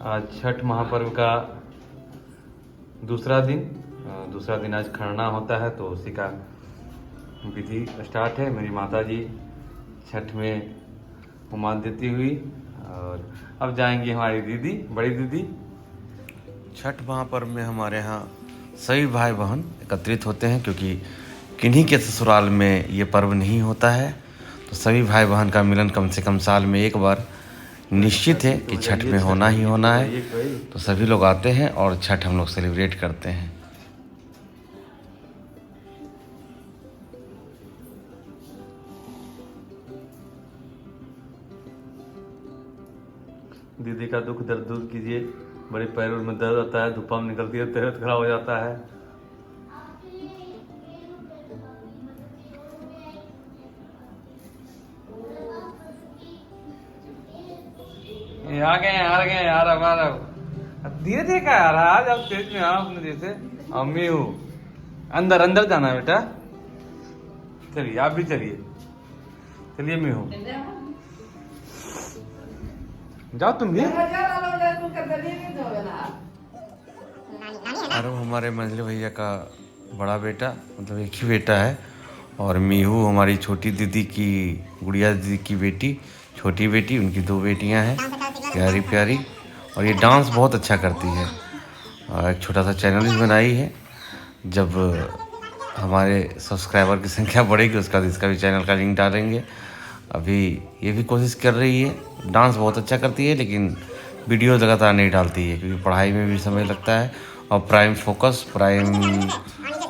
आज छठ महापर्व का दूसरा दिन आज खरना होता है, तो उसी का विधि स्टार्ट है। मेरी माता जी छठ में उमान देती हुई, और अब जाएंगी हमारी दीदी, बड़ी दीदी। छठ महापर्व में हमारे यहाँ सभी भाई बहन एकत्रित होते हैं, क्योंकि किन्हीं के ससुराल में ये पर्व नहीं होता है, तो सभी भाई बहन का मिलन कम से कम साल में एक बार निश्चित है कि छठ में होना ही होना है। तो सभी लोग आते हैं और छठ हम लोग सेलिब्रेट करते हैं। दीदी का दुख दर्द दूर कीजिए। बड़े पैरों में दर्द होता है, धूपा में निकलती है, तबीयत खराब हो जाता है। आ गए यार हमारा धीरे धीरे क्या यार, आज अब स्टेज में अपने जैसे अम्मी हूँ। अंदर अंदर जाना है बेटा, चलिए आप भी चलिए, चलिए मैं हूँ, जाओ तुम भी। अरे हमारे मंझले भैया का बड़ा बेटा, मतलब एक ही बेटा है, और मीहू हमारी छोटी दीदी की, गुड़िया दीदी की बेटी, छोटी बेटी, उनकी दो बेटियां हैं प्यारी प्यारी, और ये डांस बहुत अच्छा करती है। एक छोटा सा चैनल भी बनाई है। जब हमारे सब्सक्राइबर की संख्या बढ़ेगी उसका इसका भी चैनल का लिंक डालेंगे। अभी ये भी कोशिश कर रही है, डांस बहुत अच्छा करती है, लेकिन वीडियो लगातार नहीं डालती है, क्योंकि पढ़ाई में भी समय लगता है, और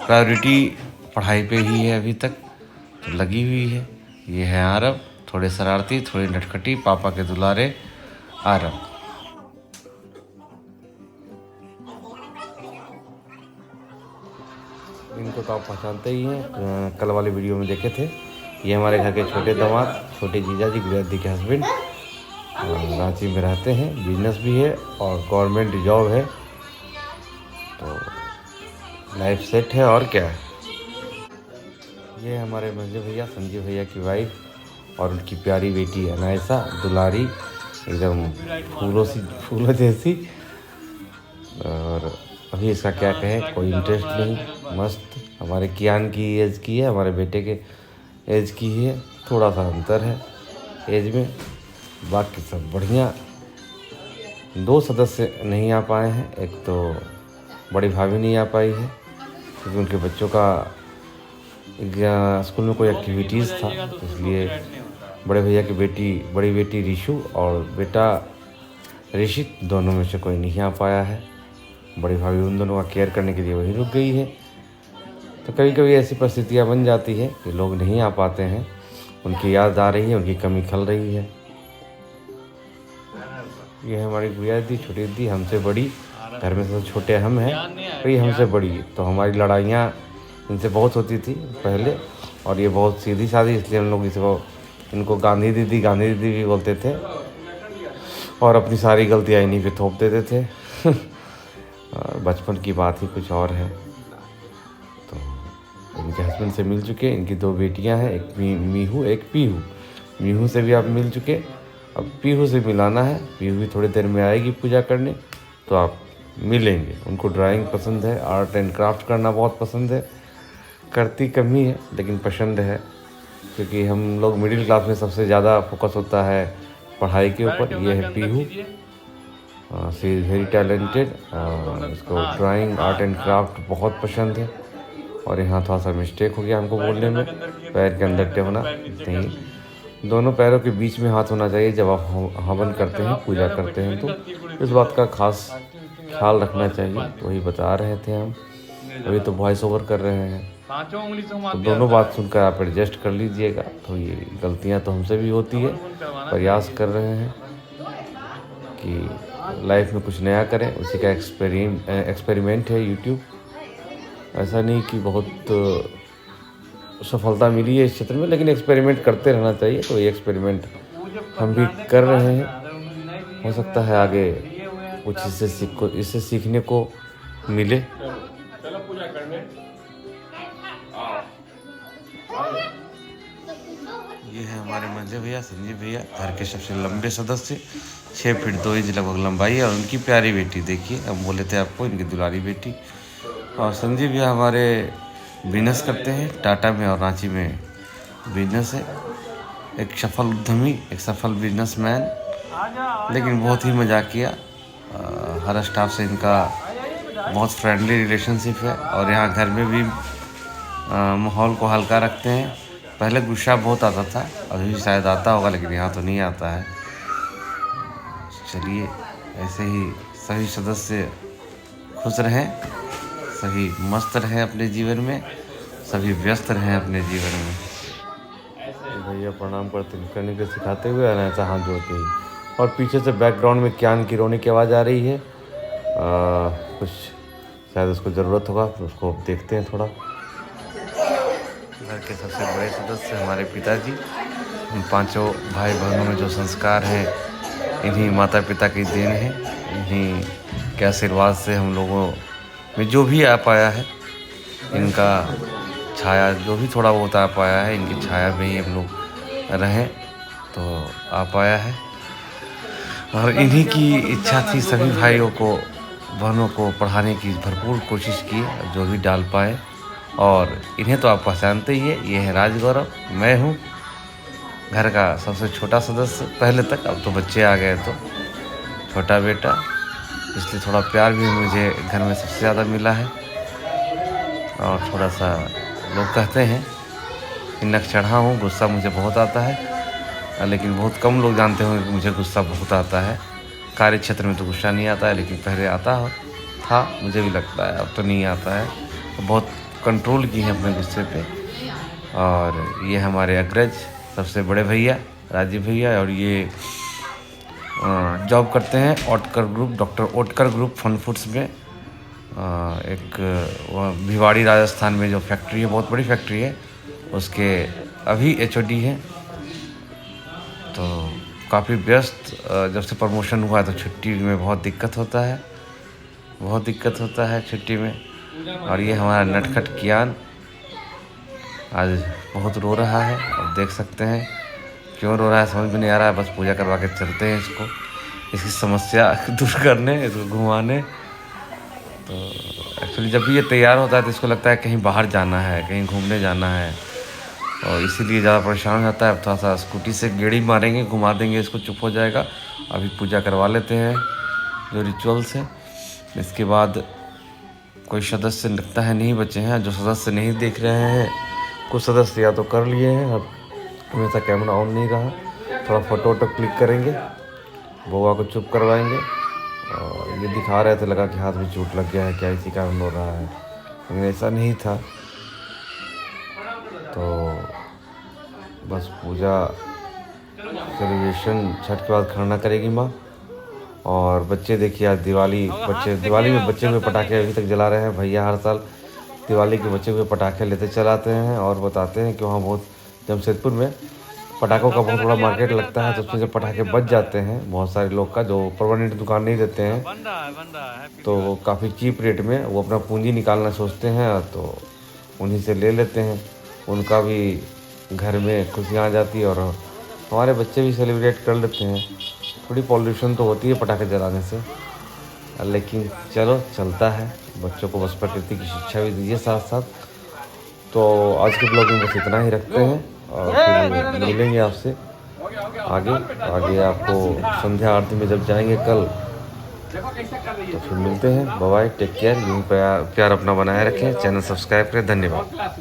प्रायोरिटी पढ़ाई पे ही है अभी तक, तो लगी हुई है। ये है आरव, थोड़े शरारती, थोड़े नटखटी, पापा के दुलारे आरव। इनको तो आप पहचानते ही हैं, कल वाले वीडियो में देखे थे। ये हमारे घर के छोटे दामाद, छोटे जीजा जी, गुड़िया दी के हस्बैंड, रांची में रहते हैं, बिजनेस भी है और गवर्नमेंट जॉब है, तो लाइफ सेट है। और क्या है, ये हमारे मंजू भैया, संजीव भैया की वाइफ, और उनकी प्यारी बेटी अनायसा, दुलारी, एकदम फूलों जैसी। और अभी इसका क्या कहें, कोई इंटरेस्ट नहीं, मस्त। हमारे कियान की एज की है, हमारे बेटे के एज की है, थोड़ा सा अंतर है एज में, बाकी सब बढ़िया। 2 सदस्य नहीं आ पाए हैं, एक तो बड़ी भाभी नहीं आ पाई है, क्योंकि उनके बच्चों का स्कूल में कोई एक्टिविटीज़ था, इसलिए बड़े भैया की बड़ी बेटी रिशु और बेटा ऋषित, दोनों में से कोई नहीं आ पाया है। बड़ी भाभी उन दोनों का केयर करने के लिए वहीं रुक गई है। तो कभी कभी ऐसी परिस्थितियाँ बन जाती है कि लोग नहीं आ पाते हैं, उनकी याद आ रही है, उनकी कमी खल रही है। ये है हमारी गुड़िया दी, छोटी दी, हमसे बड़ी, घर में सबसे छोटे हम हैं, तो ये हमसे बड़ी। तो हमारी लड़ाइयाँ इनसे बहुत होती थी पहले, और ये बहुत सीधी सादी, इसलिए हम लोग इनको गांधी दीदी भी बोलते थे, और अपनी सारी गलतियाँ इन्हीं पे थोप देते थे। बचपन की बात ही कुछ और है। तो इनके हस्बैंड से मिल चुके, इनकी 2 बेटियां हैं, एक मीहू, एक पीहू। मीहू से भी आप मिल चुके, अब पीहू से मिलाना है। पीहू भी थोड़ी देर में आएगी पूजा करने, तो आप मिलेंगे। उनको ड्राइंग पसंद है, आर्ट एंड क्राफ्ट करना बहुत पसंद है, करती कम ही है लेकिन पसंद है, क्योंकि हम लोग मिडिल क्लास में सबसे ज़्यादा फोकस होता है पढ़ाई के ऊपर। ये है Pihu, she is very talented, इसको ड्राइंग, आर्ट एंड क्राफ्ट बहुत पसंद है। और यहाँ थोड़ा सा मिस्टेक हो गया हमको बोलने में, पैर के अंदर टेपना नहीं, दोनों पैरों के बीच में हाथ होना चाहिए जब आप हवन करते हैं, पूजा करते हैं, तो इस बात का खास ख्याल रखना चाहिए। तो वही बता रहे थे हम, अभी तो वॉइस ओवर कर रहे हैं, तो दोनों बात सुनकर आप एडजस्ट कर लीजिएगा। तो ये गलतियाँ तो हमसे भी होती है, प्रयास कर रहे हैं कि लाइफ में कुछ नया करें, उसी का एक्सपेरिमेंट है यूट्यूब। ऐसा नहीं कि बहुत सफलता मिली है इस क्षेत्र में, लेकिन एक्सपेरिमेंट करते रहना चाहिए। तो ये एक्सपेरिमेंट हम भी कर रहे हैं, हो सकता है आगे कुछ इससे सीखने को मिले। ये है हमारे मंझे भैया, संजीव भैया, घर के सबसे लंबे सदस्य, 6 फीट 2 इंच लगभग लंबाई है। और उनकी प्यारी बेटी देखिए, हम बोले थे आपको, इनकी दुलारी बेटी। और संजीव भैया हमारे बिजनेस करते हैं, टाटा में और रांची में बिजनेस है। एक सफल उद्यमी, एक सफल बिजनेसमैन, लेकिन बहुत ही मजाकिया। हर स्टाफ से इनका बहुत फ्रेंडली रिलेशनशिप है। और यहाँ घर में भी माहौल को हल्का रखते हैं। पहले गुस्सा बहुत आता था, अभी भी शायद आता होगा, लेकिन यहाँ तो नहीं आता है। चलिए, ऐसे ही सभी सदस्य खुश रहें, सभी मस्त रहें अपने जीवन में, सभी व्यस्त रहें अपने जीवन में। भैया प्रणाम करने के सिखाते हुए ऐसा हाथ जोड़ते ही। और पीछे से बैकग्राउंड में क्यान की रोने की आवाज़ आ रही है। कुछ शायद उसको ज़रूरत होगा, तो उसको देखते हैं थोड़ा। घर के सबसे बड़े सदस्य हमारे पिताजी। हम पांचों भाई बहनों में जो संस्कार हैं, इन्हीं माता पिता की देन है। इन्हीं के आशीर्वाद से हम लोगों में जो भी आ पाया है, इनका छाया जो भी थोड़ा बहुत आ पाया है, इनकी छाया में ही हम लोग रहें तो आ पाया है। और इन्हीं की इच्छा थी सभी भाइयों को, बहनों को पढ़ाने की भरपूर कोशिश की, जो भी डाल पाए। और इन्हें तो आप पहचानते ही है, ये है राजगौरव। मैं हूँ घर का सबसे छोटा सदस्य पहले तक, अब तो बच्चे आ गए तो छोटा बेटा, इसलिए थोड़ा प्यार भी मुझे घर में सबसे ज़्यादा मिला है। और थोड़ा सा लोग कहते हैं कि नकचढ़ा हूँ, गुस्सा मुझे बहुत आता है, लेकिन बहुत कम लोग जानते होंगे कि मुझे गुस्सा बहुत आता है। कार्य क्षेत्र में तो गुस्सा नहीं आता है, लेकिन पहले आता था, मुझे भी लगता है, अब तो नहीं आता है। तो बहुत कंट्रोल की है अपने गुस्से पे। और ये हमारे अग्रज सबसे बड़े भैया राजीव भैया, और ये जॉब करते हैं Oetker group, doctor Oetker group fun foods में। एक भिवाड़ी राजस्थान में जो फैक्ट्री है, बहुत बड़ी फैक्ट्री है, उसके अभी HOD हैं। तो काफ़ी व्यस्त, जब से प्रमोशन हुआ है तो छुट्टी में बहुत दिक्कत होता है छुट्टी में। और ये हमारा नटखट कियान आज बहुत रो रहा है। अब देख सकते हैं क्यों रो रहा है, समझ में नहीं आ रहा है। बस पूजा करवा के चलते हैं इसको, इसकी समस्या दूर करने, इसको घुमाने। तो एक्चुअली जब भी ये तैयार होता है तो इसको लगता है कहीं बाहर जाना है, कहीं घूमने जाना है, और इसीलिए ज़्यादा परेशान हो जाता है। अब थोड़ा सा स्कूटी से गेड़ी मारेंगे, घुमा देंगे इसको, चुप हो जाएगा। अभी पूजा करवा लेते हैं जो रिचुअल्स है। इसके बाद कोई सदस्य लगता है नहीं बचे हैं। जो सदस्य नहीं देख रहे हैं, कुछ सदस्य या तो कर लिए हैं, अब हमेशा कैमरा ऑन नहीं रहा, थोड़ा फ़ोटो क्लिक करेंगे, बुआ को चुप करवाएंगे। और ये दिखा रहे थे, लगा कि हाथ में चोट लग गया है क्या, इसी कारण रो रहा है, लेकिन ऐसा नहीं था। तो बस पूजा सेलिब्रेशन छठ के बाद खरना करेगी माँ। और बच्चे देखिए, आज दिवाली में बच्चे हुए पटाखे अभी तक जला रहे हैं। भैया हर साल दिवाली के बच्चे हुए पटाखे लेते चलाते हैं और बताते हैं कि वहाँ बहुत, जमशेदपुर में पटाखों का बहुत बड़ा मार्केट लगता है। तो उसमें जब पटाखे बच जाते हैं बहुत सारे लोग का, जो परमानेंट दुकान नहीं देते हैं, तो वो काफ़ी चीप रेट में वो अपना पूंजी निकालना सोचते हैं, तो उन्हीं से ले लेते हैं। उनका भी घर में खुशियाँ आ जाती है और हमारे बच्चे भी सेलिब्रेट कर लेते हैं। थोड़ी पॉल्यूशन तो होती है पटाखे जलाने से, लेकिन चलो चलता है। बच्चों को बस प्रकृति की शिक्षा भी दीजिए साथ साथ। तो आज के ब्लॉग में बस इतना ही रखते हैं, और फिर मिलेंगे आपसे आगे आपको संध्या आरती में जब जाएंगे कल, तो फिर मिलते हैं। Bye bye, take care. यूँ प्यार अपना बनाए रखें। चैनल सब्सक्राइब करें। धन्यवाद।